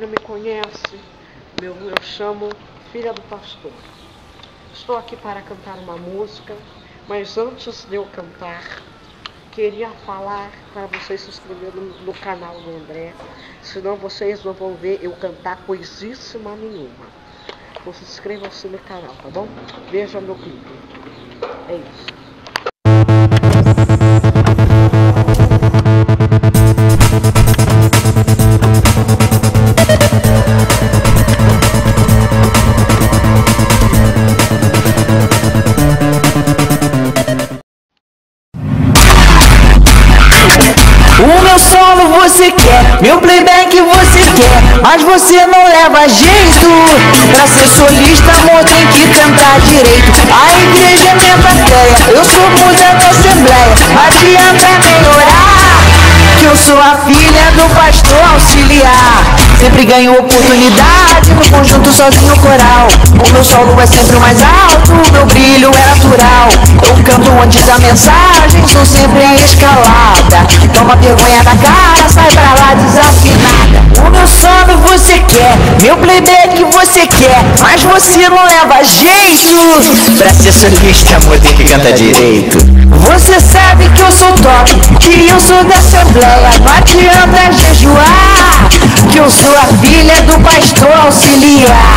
não me conhece, eu chamo Filha do Pastor. Estou aqui para cantar uma música, mas antes de eu cantar, queria falar para vocês se inscreverem no canal do André, senão vocês não vão ver eu cantar coisíssima nenhuma. Então se inscrevam-se no canal, tá bom? Veja meu clipe. É isso. O meu solo você quer, meu playback você quer, mas você não leva jeito. Pra ser solista, amor, tem que cantar direito. A igreja é minha plateia, eu sou muda da assembleia. Não adianta melhorar, que eu sou a filha do pastor auxiliar. Sempre ganho oportunidade no conjunto sozinho coral. O meu solo é sempre o mais alto, o meu brilho é natural. Eu canto antes da mensagem, sou sempre a escalada. Toma vergonha na cara, sai pra lá desafinada. O meu solo você quer, meu playback você quer, mas você não leva jeito. Pra ser solista, amor, tem que cantar direito. Você sabe que eu sou top, que eu sou da assembleia. Não adianta jejuar, que eu sou a filha do pastor auxiliar.